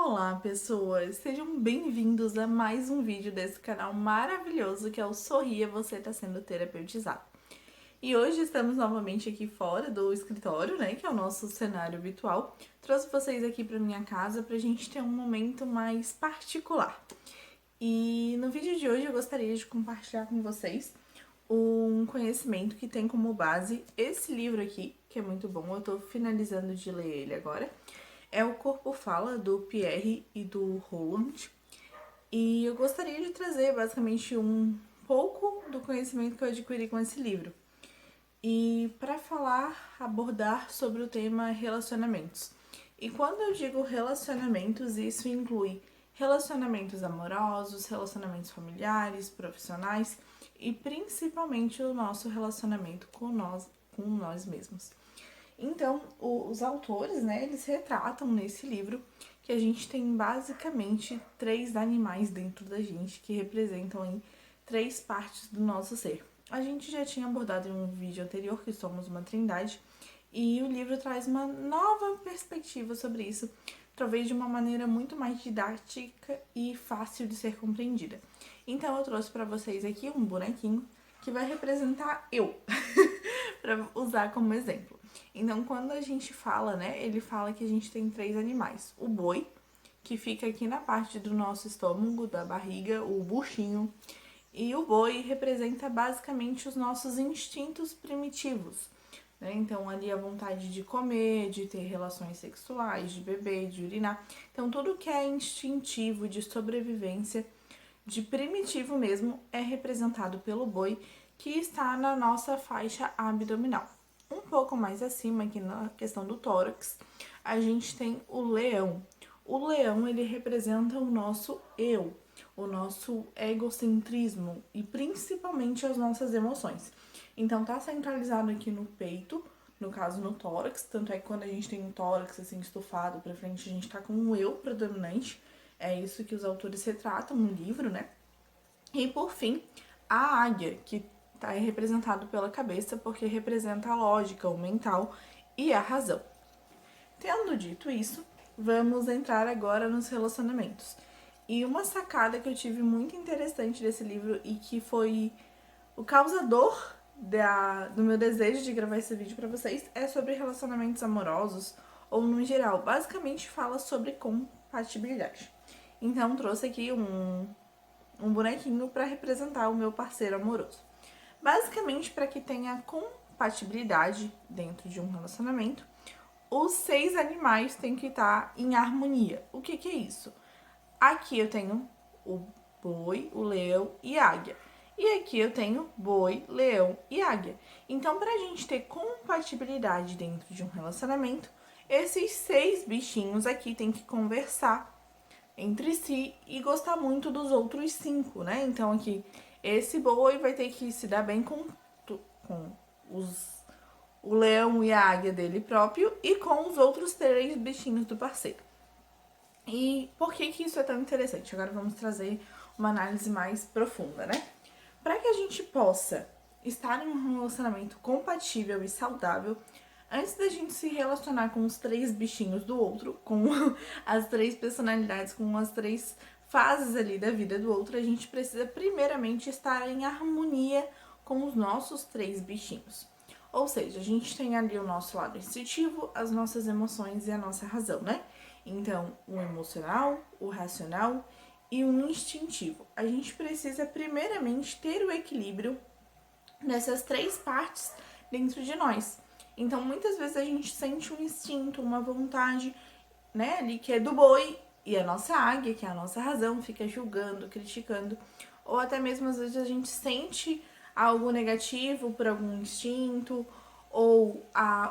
Olá, pessoas! Sejam bem-vindos a mais um vídeo desse canal maravilhoso que é o Sorria, Você Tá Sendo Terapeutizado. E hoje estamos novamente aqui fora do escritório, né, que é o nosso cenário habitual. Trouxe vocês aqui pra minha casa pra gente ter um momento mais particular. E no vídeo de hoje eu gostaria de compartilhar com vocês um conhecimento que tem como base esse livro aqui, que é muito bom, eu tô finalizando de ler ele agora. É O Corpo Fala, do Pierre e do Roland. E eu gostaria de trazer basicamente um pouco do conhecimento que eu adquiri com esse livro. E para falar, abordar sobre o tema relacionamentos. E quando eu digo relacionamentos, isso inclui relacionamentos amorosos, relacionamentos familiares, profissionais e principalmente o nosso relacionamento com nós mesmos. Então, os autores, né, eles retratam nesse livro que a gente tem basicamente 3 animais dentro da gente que representam aí 3 partes do nosso ser. A gente já tinha abordado em um vídeo anterior que somos uma trindade e o livro traz uma nova perspectiva sobre isso, talvez de uma maneira muito mais didática e fácil de ser compreendida. Então eu trouxe para vocês aqui um bonequinho que vai representar eu, para usar como exemplo. Então, quando a gente fala, né, ele fala que a gente tem 3 animais. O boi, que fica aqui na parte do nosso estômago, da barriga, o buchinho. E o boi representa basicamente os nossos instintos primitivos, né? Então, ali a vontade de comer, de ter relações sexuais, de beber, de urinar. Então, tudo que é instintivo, de sobrevivência, de primitivo mesmo, é representado pelo boi, que está na nossa faixa abdominal. Um pouco mais acima, aqui na questão do tórax, a gente tem o leão. O leão, ele representa o nosso eu, o nosso egocentrismo e principalmente as nossas emoções. Então, tá centralizado aqui no peito, no caso no tórax, tanto é que quando a gente tem um tórax assim estufado pra frente, a gente tá com um eu predominante. É isso que os autores retratam no livro, né? E por fim, a águia, que está representado pela cabeça porque representa a lógica, o mental e a razão. Tendo dito isso, vamos entrar agora nos relacionamentos. E uma sacada que eu tive muito interessante desse livro e que foi o causador do meu desejo de gravar esse vídeo para vocês é sobre relacionamentos amorosos ou no geral. Basicamente fala sobre compatibilidade. Então trouxe aqui um bonequinho para representar o meu parceiro amoroso. Basicamente, para que tenha compatibilidade dentro de um relacionamento, os 6 animais têm que estar em harmonia. O que é isso? Aqui eu tenho o boi, o leão e a águia. E aqui eu tenho boi, leão e águia. Então, para a gente ter compatibilidade dentro de um relacionamento, esses 6 bichinhos aqui têm que conversar entre si e gostar muito dos outros 5, né? Então aqui, esse boi vai ter que se dar bem com o leão e a águia dele próprio e com os outros 3 bichinhos do parceiro. E por que isso é tão interessante? Agora vamos trazer uma análise mais profunda, né? Para que a gente possa estar em um relacionamento compatível e saudável, antes da gente se relacionar com os 3 bichinhos do outro, com as 3 personalidades, com as 3 fases ali da vida do outro, a gente precisa primeiramente estar em harmonia com os nossos 3 bichinhos. Ou seja, a gente tem ali o nosso lado instintivo, as nossas emoções e a nossa razão, né? Então, o emocional, o racional e o instintivo. A gente precisa primeiramente ter o equilíbrio nessas 3 partes dentro de nós. Então, muitas vezes a gente sente um instinto, uma vontade, né, ali que é do boi, e a nossa águia, que é a nossa razão, fica julgando, criticando. Ou até mesmo, às vezes, a gente sente algo negativo por algum instinto, ou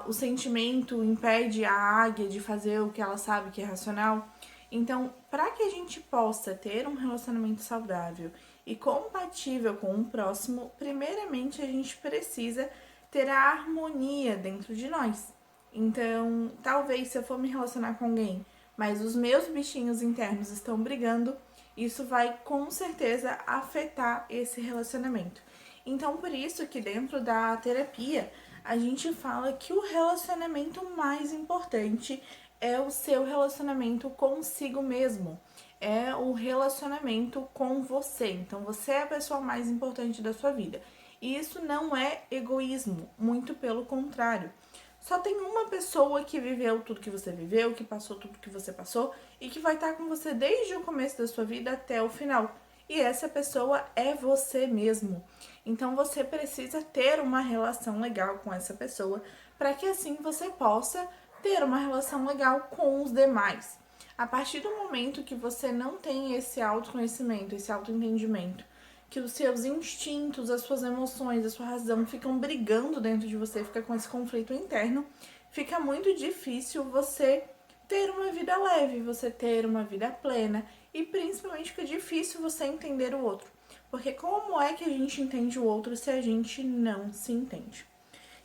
o sentimento impede a águia de fazer o que ela sabe que é racional. Então, para que a gente possa ter um relacionamento saudável e compatível com o próximo, primeiramente a gente precisa ter a harmonia dentro de nós. Então, talvez se eu for me relacionar com alguém, mas os meus bichinhos internos estão brigando, isso vai com certeza afetar esse relacionamento. Então, por isso que dentro da terapia, a gente fala que o relacionamento mais importante é o seu relacionamento consigo mesmo, é o relacionamento com você. Então, você é a pessoa mais importante da sua vida. E isso não é egoísmo, muito pelo contrário. Só tem uma pessoa que viveu tudo que você viveu, que passou tudo que você passou e que vai estar com você desde o começo da sua vida até o final. E essa pessoa é você mesmo. Então você precisa ter uma relação legal com essa pessoa para que assim você possa ter uma relação legal com os demais. A partir do momento que você não tem esse autoconhecimento, esse autoentendimento, que os seus instintos, as suas emoções, a sua razão ficam brigando dentro de você, fica com esse conflito interno, fica muito difícil você ter uma vida leve, você ter uma vida plena e principalmente fica difícil você entender o outro. Porque como é que a gente entende o outro se a gente não se entende?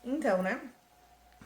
Então, né?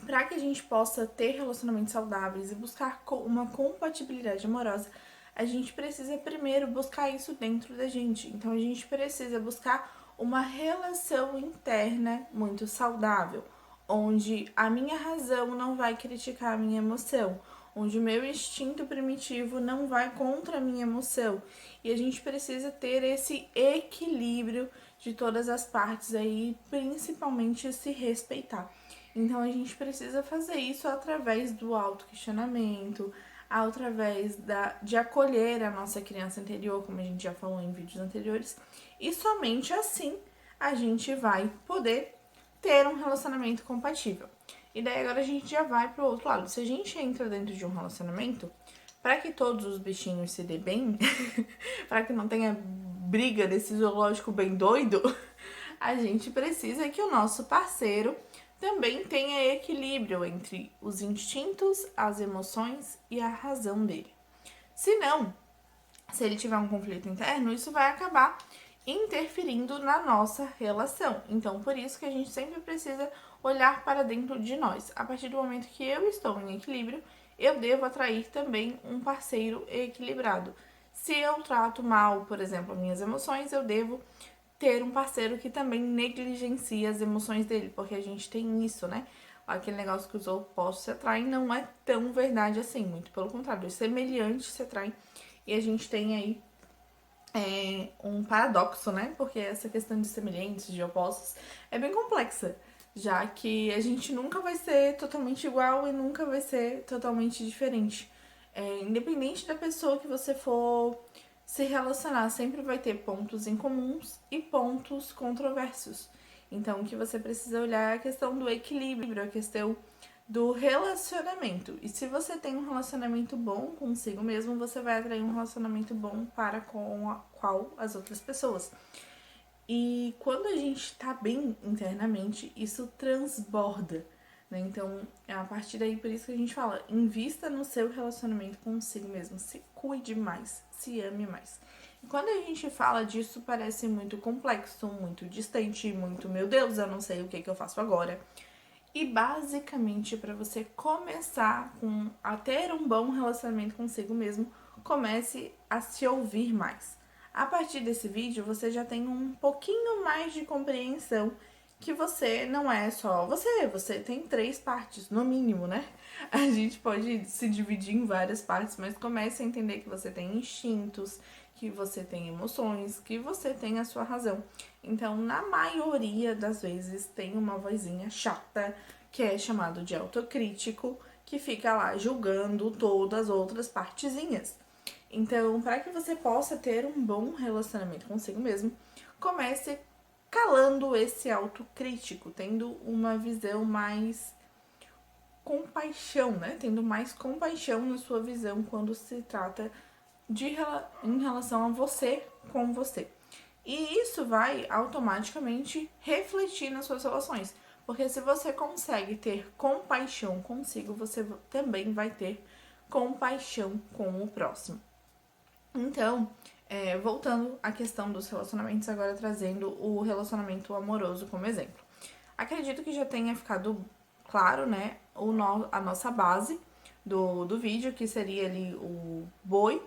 Para que a gente possa ter relacionamentos saudáveis e buscar uma compatibilidade amorosa, a gente precisa primeiro buscar isso dentro da gente. Então a gente precisa buscar uma relação interna muito saudável, onde a minha razão não vai criticar a minha emoção, onde o meu instinto primitivo não vai contra a minha emoção. E a gente precisa ter esse equilíbrio de todas as partes aí, principalmente se respeitar. Então a gente precisa fazer isso através do autoquestionamento, através de acolher a nossa criança interior, como a gente já falou em vídeos anteriores, e somente assim a gente vai poder ter um relacionamento compatível. E daí agora a gente já vai pro outro lado. Se a gente entra dentro de um relacionamento, para que todos os bichinhos se dê bem, para que não tenha briga desse zoológico bem doido, a gente precisa que o nosso parceiro também tenha equilíbrio entre os instintos, as emoções e a razão dele. Se não, se ele tiver um conflito interno, isso vai acabar interferindo na nossa relação. Então, por isso que a gente sempre precisa olhar para dentro de nós. A partir do momento que eu estou em equilíbrio, eu devo atrair também um parceiro equilibrado. Se eu trato mal, por exemplo, minhas emoções, eu devo ter um parceiro que também negligencia as emoções dele, porque a gente tem isso, né? Aquele negócio que os opostos se atraem não é tão verdade assim, muito pelo contrário, os semelhantes se atraem e a gente tem aí um paradoxo, né? Porque essa questão de semelhantes, de opostos, é bem complexa, já que a gente nunca vai ser totalmente igual e nunca vai ser totalmente diferente. Independente da pessoa que você for se relacionar, sempre vai ter pontos em comuns e pontos controversos. Então, o que você precisa olhar é a questão do equilíbrio, a questão do relacionamento. E se você tem um relacionamento bom consigo mesmo, você vai atrair um relacionamento bom para com as outras pessoas. E quando a gente tá bem internamente, isso transborda, né? Então, é a partir daí, por isso que a gente fala, invista no seu relacionamento consigo mesmo, se cuide mais, se ame mais. E quando a gente fala disso, parece muito complexo, muito distante, muito, meu Deus, eu não sei o que eu faço agora. E basicamente, para você começar a ter um bom relacionamento consigo mesmo, comece a se ouvir mais. A partir desse vídeo, você já tem um pouquinho mais de compreensão que você não é só você tem 3 partes, no mínimo, né? A gente pode se dividir em várias partes, mas comece a entender que você tem instintos, que você tem emoções, que você tem a sua razão. Então, na maioria das vezes, tem uma vozinha chata, que é chamado de autocrítico, que fica lá julgando todas as outras partezinhas. Então, para que você possa ter um bom relacionamento consigo mesmo, comece calando esse autocrítico, tendo uma visão mais compaixão, né? Tendo mais compaixão na sua visão quando se trata em relação a você com você. E isso vai automaticamente refletir nas suas relações. Porque se você consegue ter compaixão consigo, você também vai ter compaixão com o próximo. Então, voltando à questão dos relacionamentos, agora trazendo o relacionamento amoroso como exemplo. Acredito que já tenha ficado claro, né, a nossa base do vídeo, que seria ali o boi,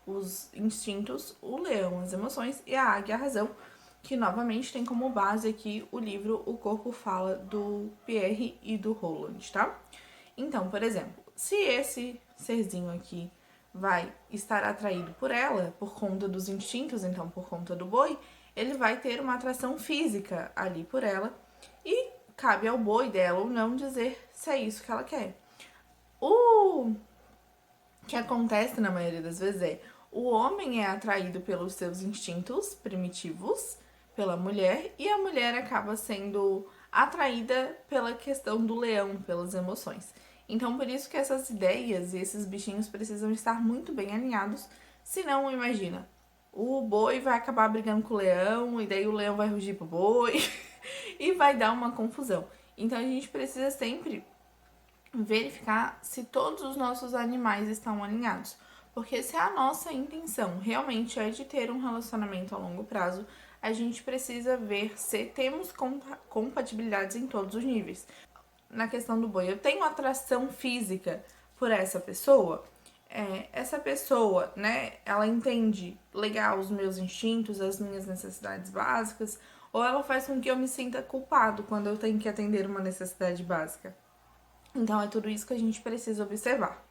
os instintos, o leão, as emoções e a águia, a razão, que novamente tem como base aqui o livro O Corpo Fala, do Pierre e do Roland, tá? Então, por exemplo, se esse serzinho aqui vai estar atraído por ela, por conta dos instintos, então por conta do boi, ele vai ter uma atração física ali por ela e cabe ao boi dela ou não dizer se é isso que ela quer. O que acontece na maioria das vezes é o homem é atraído pelos seus instintos primitivos, pela mulher, e a mulher acaba sendo atraída pela questão do leão, pelas emoções. Então, por isso que essas ideias e esses bichinhos precisam estar muito bem alinhados, senão, imagina, o boi vai acabar brigando com o leão, e daí o leão vai rugir pro boi, e vai dar uma confusão. Então, a gente precisa sempre verificar se todos os nossos animais estão alinhados. Porque se a nossa intenção realmente é de ter um relacionamento a longo prazo, a gente precisa ver se temos compatibilidades em todos os níveis. Na questão do boi, eu tenho atração física por essa pessoa, essa pessoa, né, ela entende legal os meus instintos, as minhas necessidades básicas, ou ela faz com que eu me sinta culpado quando eu tenho que atender uma necessidade básica. Então, é tudo isso que a gente precisa observar.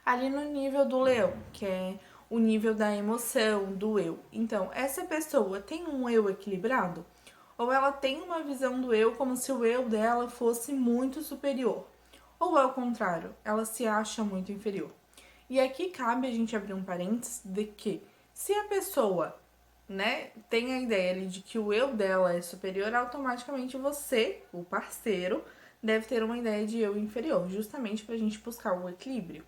Ali no nível do leão, que é o nível da emoção, do eu. Então, essa pessoa tem um eu equilibrado? Ou ela tem uma visão do eu como se o eu dela fosse muito superior? Ou é o contrário, ela se acha muito inferior? E aqui cabe a gente abrir um parênteses de que se a pessoa, né, tem a ideia ali de que o eu dela é superior, automaticamente você, o parceiro, deve ter uma ideia de eu inferior, justamente pra gente buscar o equilíbrio.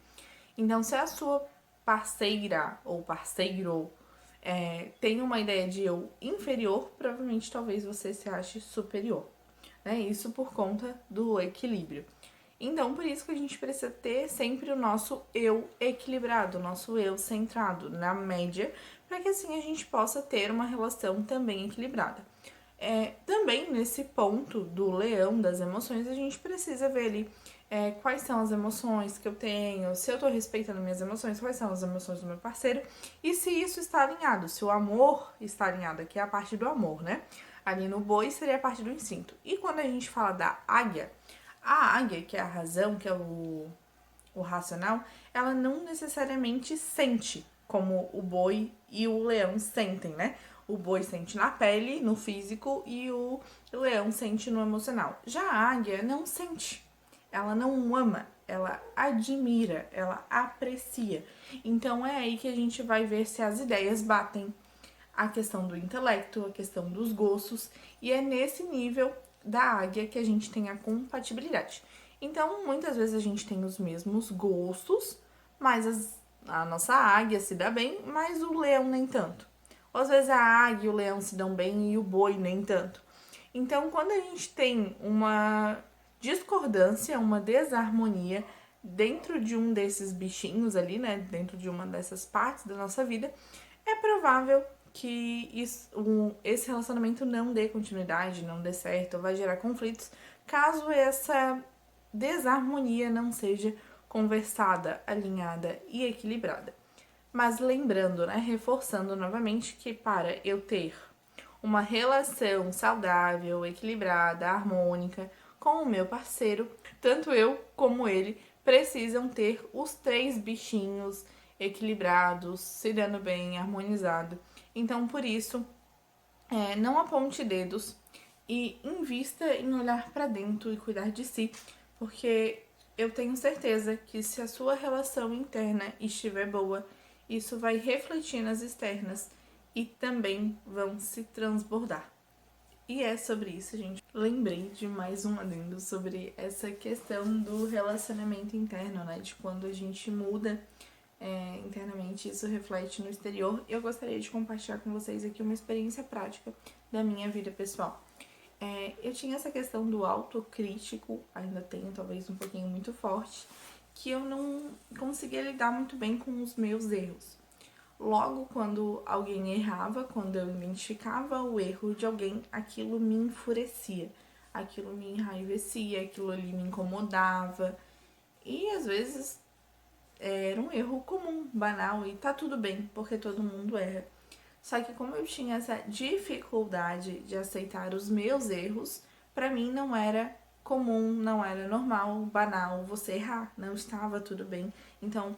Então, se a sua parceira ou parceiro tem uma ideia de eu inferior, provavelmente talvez você se ache superior. Né? Isso por conta do equilíbrio. Então, por isso que a gente precisa ter sempre o nosso eu equilibrado, o nosso eu centrado na média, para que assim a gente possa ter uma relação também equilibrada. Também nesse ponto do leão das emoções, a gente precisa ver ali quais são as emoções que eu tenho, se eu tô respeitando minhas emoções, quais são as emoções do meu parceiro e se isso está alinhado, se o amor está alinhado, aqui é a parte do amor, né? Ali no boi seria a parte do instinto. E quando a gente fala da águia, a águia, que é a razão, que é o racional, ela não necessariamente sente como o boi e o leão sentem, né? O boi sente na pele, no físico, e o leão sente no emocional. Já a águia não sente. Ela não ama, ela admira, ela aprecia. Então é aí que a gente vai ver se as ideias batem, a questão do intelecto, a questão dos gostos, e é nesse nível da águia que a gente tem a compatibilidade. Então, muitas vezes a gente tem os mesmos gostos, mas a nossa águia se dá bem, mas o leão nem tanto. Ou às vezes a águia e o leão se dão bem e o boi nem tanto. Então, quando a gente tem uma discordância, uma desarmonia dentro de um desses bichinhos ali, né, dentro de uma dessas partes da nossa vida, é provável que esse relacionamento não dê continuidade, não dê certo, ou vai gerar conflitos, caso essa desarmonia não seja conversada, alinhada e equilibrada. Mas lembrando, né, reforçando novamente que para eu ter uma relação saudável, equilibrada, harmônica com o meu parceiro, tanto eu como ele precisam ter os 3 bichinhos equilibrados, se dando bem, harmonizado. Então, por isso, não aponte dedos e invista em olhar para dentro e cuidar de si, porque eu tenho certeza que se a sua relação interna estiver boa, isso vai refletir nas externas e também vão se transbordar. E é sobre isso, gente. Lembrei de mais um adendo sobre essa questão do relacionamento interno, né? De quando a gente muda internamente, isso reflete no exterior. Eu gostaria de compartilhar com vocês aqui uma experiência prática da minha vida pessoal. Eu tinha essa questão do autocrítico, ainda tenho talvez um pouquinho muito forte, que eu não conseguia lidar muito bem com os meus erros. Logo, quando alguém errava, quando eu identificava o erro de alguém, aquilo me enfurecia, aquilo me enraivecia, aquilo ali me incomodava. E às vezes era um erro comum, banal, e tá tudo bem, porque todo mundo erra. Só que como eu tinha essa dificuldade de aceitar os meus erros, pra mim não era comum, não era normal, banal você errar, não estava tudo bem. Então,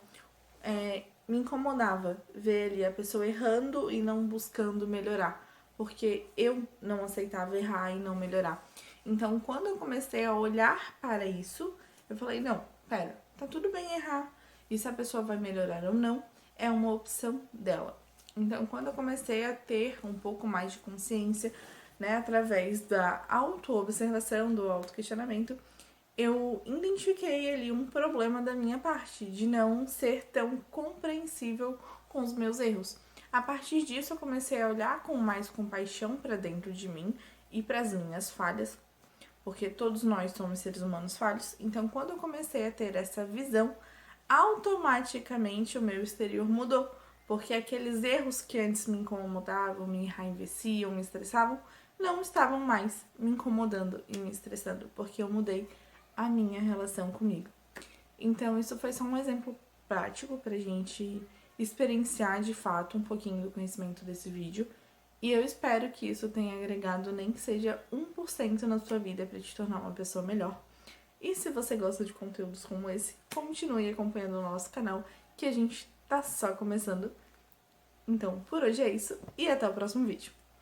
me incomodava ver ali a pessoa errando e não buscando melhorar, porque eu não aceitava errar e não melhorar. Então, quando eu comecei a olhar para isso, eu falei, não, pera, tá tudo bem errar. E se a pessoa vai melhorar ou não, é uma opção dela. Então, quando eu comecei a ter um pouco mais de consciência, né, através da auto-observação, do auto-questionamento, eu identifiquei ali um problema da minha parte, de não ser tão compreensível com os meus erros. A partir disso, eu comecei a olhar com mais compaixão para dentro de mim e para as minhas falhas, porque todos nós somos seres humanos falhos. Então, quando eu comecei a ter essa visão, automaticamente o meu exterior mudou, porque aqueles erros que antes me incomodavam, me enraiveciam, me estressavam, não estavam mais me incomodando e me estressando, porque eu mudei a minha relação comigo. Então, isso foi só um exemplo prático pra gente experienciar de fato um pouquinho do conhecimento desse vídeo. E eu espero que isso tenha agregado nem que seja 1% na sua vida para te tornar uma pessoa melhor. E se você gosta de conteúdos como esse, continue acompanhando o nosso canal, que a gente tá só começando. Então, por hoje é isso e até o próximo vídeo.